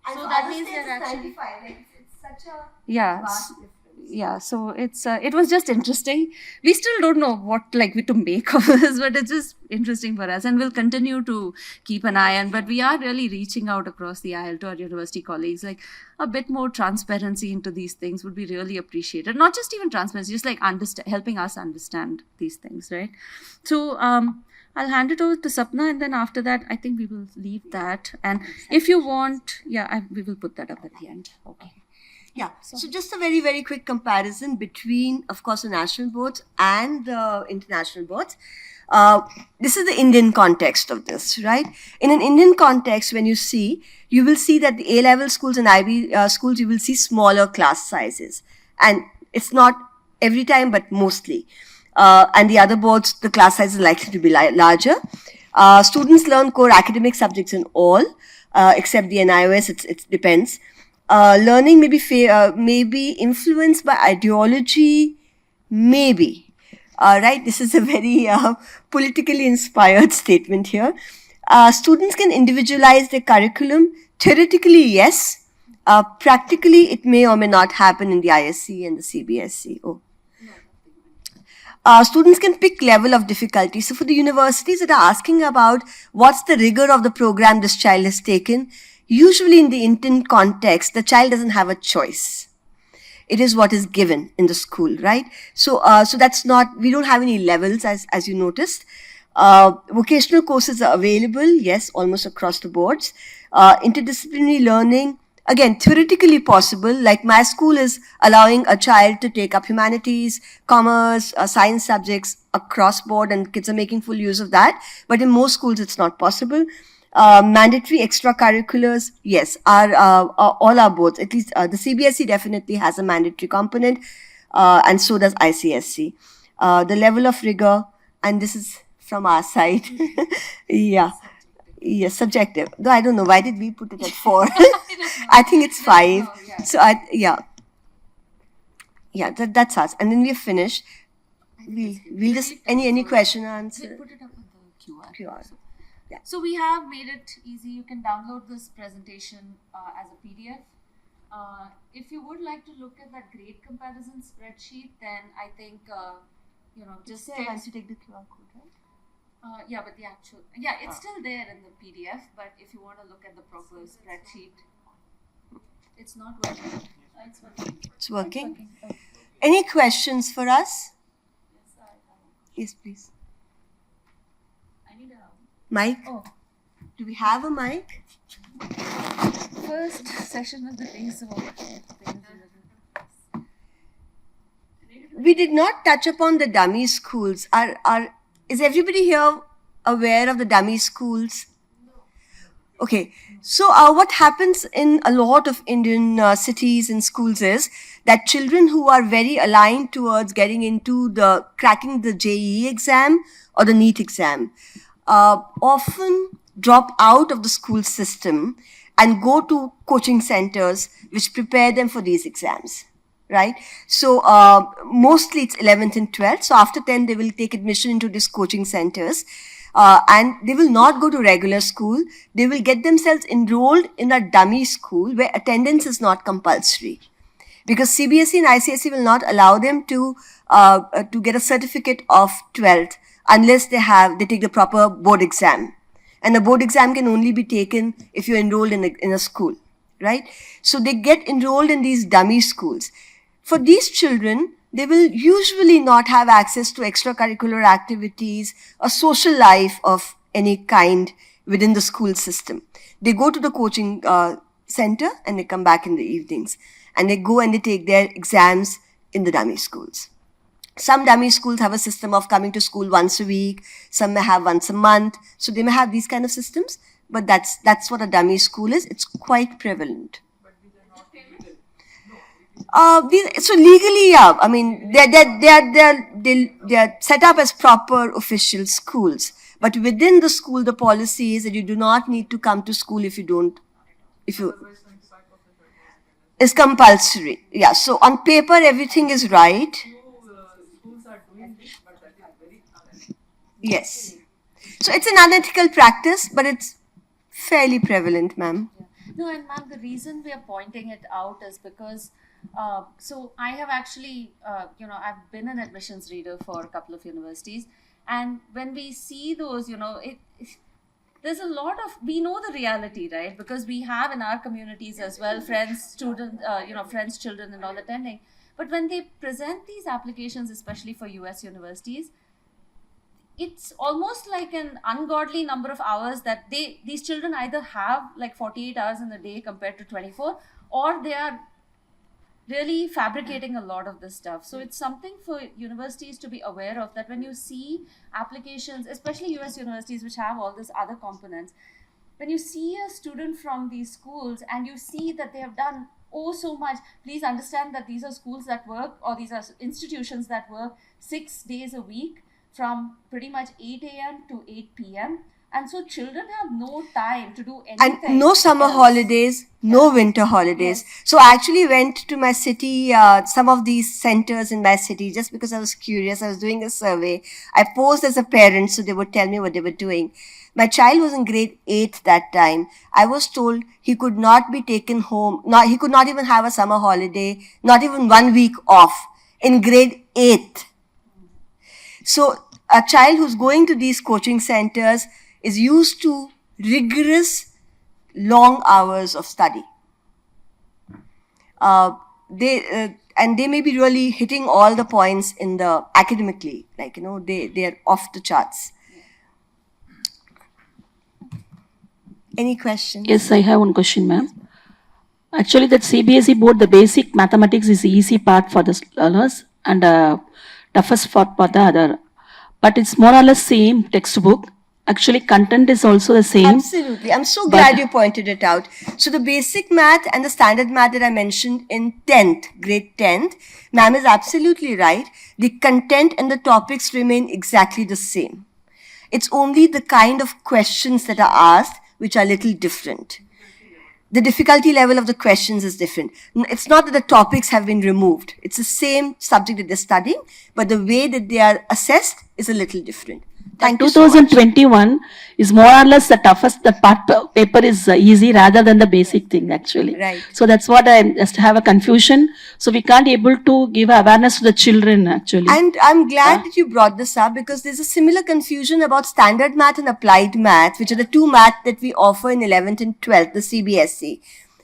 And so for that other means states they're it's actually 95. Like, it's such a Yeah. vast difference. Yeah, so it was just interesting. We still don't know what to make of this, but it's just interesting for us, and we'll continue to keep an eye on. But we are really reaching out across the aisle to our university colleagues. Like, a bit more transparency into these things would be really appreciated. Not just even transparency, just like helping us understand these things, right? So I'll hand it over to Sapna, and then after that, I think we will leave that. And if you want, we will put that up at the end. Okay. Yeah, so just a very, very quick comparison between, of course, the national boards and the international boards. This is the Indian context of this, right? In an Indian context, when you will see that the A-level schools and IB schools, you will see smaller class sizes. And it's not every time, but mostly. And the other boards, the class size is likely to be larger. Students learn core academic subjects in all, except the NIOS, it depends. Learning may be influenced by ideology, maybe. Right? This is a very politically inspired statement here. Students can individualize their curriculum. Theoretically, yes. Practically, it may or may not happen in the ISC and the CBSE. Students can pick level of difficulty. So for the universities that are asking about what's the rigor of the program this child has taken, usually in the Indian context, the child doesn't have a choice. It is what is given in the school, right? So that's not, we don't have any levels as you noticed. Vocational courses are available, yes, almost across the boards. Interdisciplinary learning, again, theoretically possible. Like my school is allowing a child to take up humanities, commerce, science subjects across board, and kids are making full use of that. But in most schools, it's not possible. Mandatory extracurriculars, yes, are all our boards. At least the CBSE definitely has a mandatory component, and so does ICSC. The level of rigor, and this is from our side, yeah. Yes, subjective. Though I don't know, why did we put it at 4? I think it's 5. So that's us. And then we're finished. We'll just any question or answer. We'll put it up with the QR. Yeah. So we have made it easy. You can download this presentation as a PDF. If you would like to look at that grade comparison spreadsheet, then I think just once you take the QR code, right? But the actual, it's still there in the PDF, but if you want to look at the proper spreadsheet, it's not working. It's working. It's working. Okay. Any questions for us? Yes, please. I need a mic. Oh. Do we have a mic? First session of the day, so we did not touch upon the dummy schools. Is everybody here aware of the dummy schools? Okay, so what happens in a lot of Indian cities and schools is that children who are very aligned towards getting into cracking the JEE exam or the NEET exam often drop out of the school system and go to coaching centers which prepare them for these exams. Right? So mostly it's 11th and 12th. So after 10, they will take admission into these coaching centers. And they will not go to regular school. They will get themselves enrolled in a dummy school where attendance is not compulsory. Because CBSE and ICSE will not allow them to get a certificate of 12th unless they take the proper board exam. And the board exam can only be taken if you're enrolled in a school, right? So they get enrolled in these dummy schools. For these children, they will usually not have access to extracurricular activities or social life of any kind within the school system. They go to the coaching center and they come back in the evenings. And they go and they take their exams in the dummy schools. Some dummy schools have a system of coming to school once a week. Some may have once a month. So they may have these kind of systems. But that's what a dummy school is. It's quite prevalent. So legally, yeah. I mean, they're set up as proper official schools. But within the school, the policy is that you do not need to come to school if you is compulsory. Yeah. So on paper, everything is right. Schools are doing this, but that is very unethical. Yes. So it's an unethical practice, but it's fairly prevalent, ma'am. No, and ma'am, the reason we are pointing it out is because, so I have actually, I've been an admissions reader for a couple of universities. And when we see those, there's a lot of, we know the reality, right? Because we have in our communities as well, friends, students, friends, children and all attending. But when they present these applications, especially for US universities, it's almost like an ungodly number of hours that these children either have like 48 hours in a day compared to 24, or they are really fabricating a lot of this stuff. So it's something for universities to be aware of, that when you see applications, especially US universities which have all these other components, when you see a student from these schools and you see that they have done so much, please understand that these are schools that work, or these are institutions that work 6 days a week from pretty much 8 a.m. to 8 p.m. And so children have no time to do anything. And no summer holidays, no winter holidays. Yes. So I actually went to my city, some of these centers in my city, just because I was curious. I was doing a survey. I posed as a parent, so they would tell me what they were doing. My child was in grade 8 that time. I was told he could not be taken home. He could not even have a summer holiday, not even 1 week off in grade 8. So a child who's going to these coaching centers is used to rigorous, long hours of study. They may be really hitting all the points in the academically, they're off the charts. Any questions? Yes, I have one question, ma'am. Actually, that CBSE board, the basic mathematics is the easy part for the learners and toughest part for the other. But it's more or less same textbook. Actually, content is also the same. Absolutely. I'm so glad you pointed it out. So the basic math and the standard math that I mentioned in 10th, grade 10th, ma'am is absolutely right. The content and the topics remain exactly the same. It's only the kind of questions that are asked which are a little different. The difficulty level of the questions is different. It's not that the topics have been removed. It's the same subject that they're studying, but the way that they are assessed is a little different. Thank you so much. 2021 is more or less the toughest. The part paper is easy rather than the basic thing, actually. Right. So that's what I just have a confusion. So we can't able to give awareness to the children, actually. And I'm glad that you brought this up, because there's a similar confusion about standard math and applied math, which are the two math that we offer in 11th and 12th, the CBSE.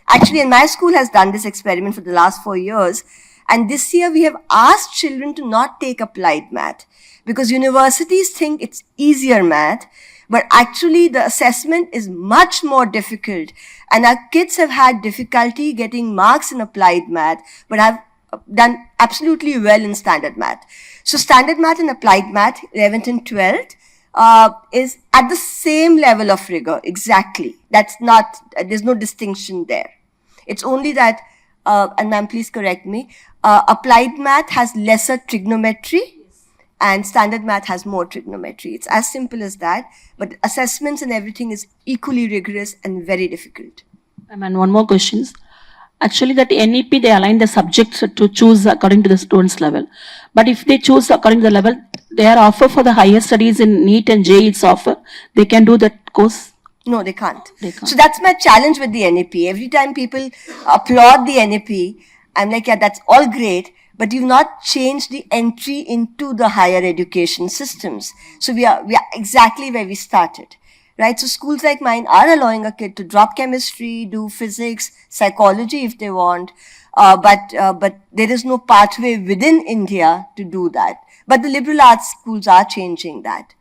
Actually, and my school has done this experiment for the last 4 years. And this year we have asked children to not take applied math, because universities think it's easier math, but actually the assessment is much more difficult. And our kids have had difficulty getting marks in applied math, but have done absolutely well in standard math. So standard math and applied math, 11th and 12th, is at the same level of rigor, exactly. That's not, there's no distinction there. It's only that, and ma'am, please correct me, applied math has lesser trigonometry and standard math has more trigonometry. It's as simple as that, but assessments and everything is equally rigorous and very difficult. And one more question. Actually, that NEP, they align the subjects to choose according to the student's level. But if they choose according to the level, their offer for the higher studies in NEET and JEE, it's offer, they can do that course? No, they can't. They can't. So that's my challenge with the NEP. Every time people applaud the NEP, I'm like, yeah, that's all great, but you've not changed the entry into the higher education systems. So we are exactly where we started. Right, so schools like mine are allowing a kid to drop chemistry, do physics, psychology if they want, but there is no pathway within India to do that. But the liberal arts schools are changing that.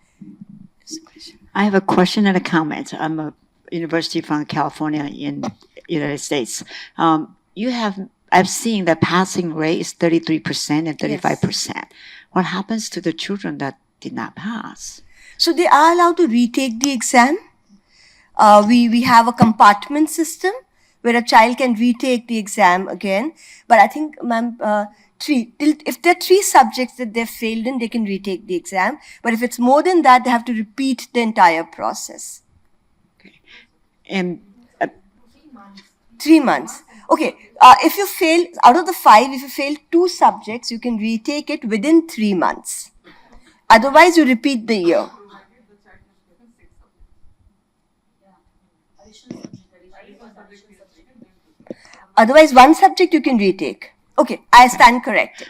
I have a question and a comment. I'm a university from California in United States. I've seen the passing rate is 33% and 35%. What happens to the children that did not pass? So they are allowed to retake the exam. We have a compartment system where a child can retake the exam again. But I think, ma'am, if there are 3 subjects that they've failed in, they can retake the exam. But if it's more than that, they have to repeat the entire process. Okay. And 3 months. Okay. If you fail, out of the 5, if you fail 2 subjects, you can retake it within 3 months. Otherwise, you repeat the year. Otherwise, 1 subject you can retake. Okay, I stand corrected.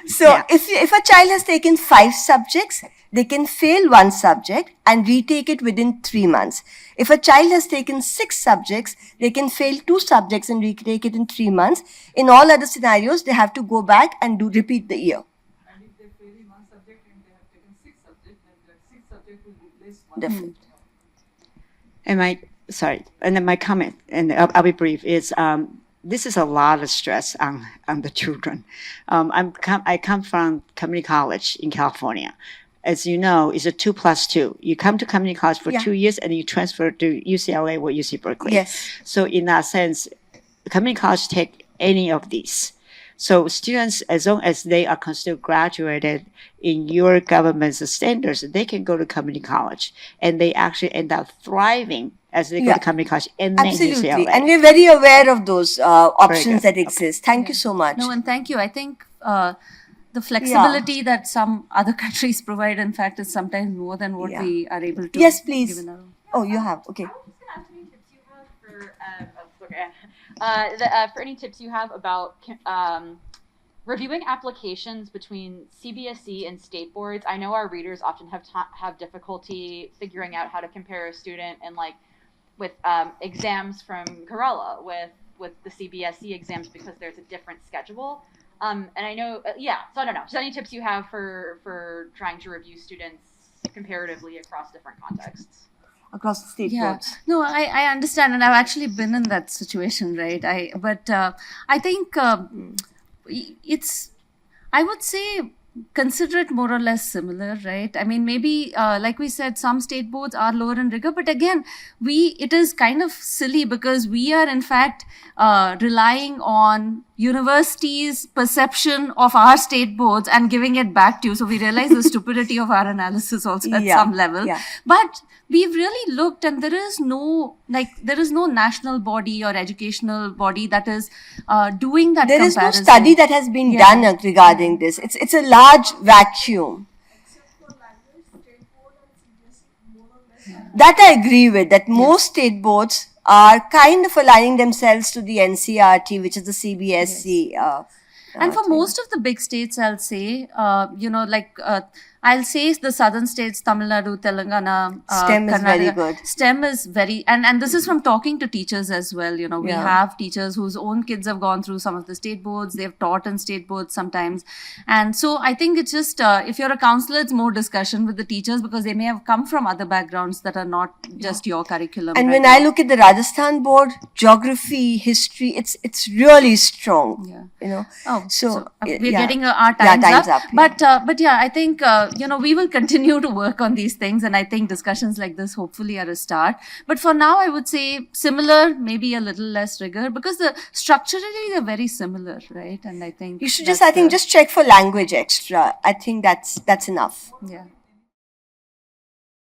So, if a child has taken 5 subjects, they can fail 1 subject and retake it within 3 months. If a child has taken 6 subjects, they can fail 2 subjects and retake it in 3 months. In all other scenarios, they have to go back and repeat the year. And if they fail in 1 subject and they have taken 6 subjects, then that 6 subject will replace 1. Definitely. and then my comment, and I'll be brief, is this is a lot of stress on the children. I come from community college in California. As you know, it's a 2+2. You come to community college for 2 years and you transfer to UCLA or UC Berkeley. Yes. So in that sense, community college take any of these. So students, as long as they are considered graduated in your government's standards, they can go to community college and they actually end up thriving as they go to community college and then Absolutely. UCLA. And we're very aware of those options that exist. Thank you so much. No, and thank you. I think the flexibility that some other countries provide, in fact, is sometimes more than what we are able to. Yes, please. Give in our own. Oh, you have. Okay. For any tips you have about reviewing applications between CBSE and state boards. I know our readers often have difficulty figuring out how to compare a student and with exams from Curricula with the CBSE exams because there's a different schedule. And I know, so I don't know. Just any tips you have for trying to review students comparatively across different contexts? Across the state boards. No, I understand, and I've actually been in that situation, right? I think I would say consider it more or less similar, right? I mean, maybe like we said, some state boards are lower in rigor, but again, it is kind of silly because we are in fact relying on universities' perception of our state boards and giving it back to you. So we realize the stupidity of our analysis also at some level. Yeah. But we've really looked, and there is no national body or educational body that is doing that. There is comparison. no study that has been done regarding this. It's a large vacuum. That I agree with. That most state boards are kind of aligning themselves to the NCRT, which is the CBSE. And for most of the big states, I'll say, I I'll say the southern states, Tamil Nadu, Telangana, STEM is very Karnataka. good. STEM is very, and this is from talking to teachers as well. We Yeah. have teachers whose own kids have gone through some of the state boards. They've taught in state boards sometimes. And so I think it's just, if you're a counselor, it's more discussion with the teachers because they may have come from other backgrounds that are not just your curriculum. And right when I now. look at the Rajasthan board, geography, history, it's really strong. Yeah. You know. Oh, So, we're yeah. getting our Yeah, times, time's up. up, yeah. But yeah, I think we will continue to work on these things, and I think discussions like this hopefully are a start. But for now, I would say similar, maybe a little less rigor because structurally they're very similar, right? And I think You should that's just, I think, just check for language extra. I think that's enough. yeah.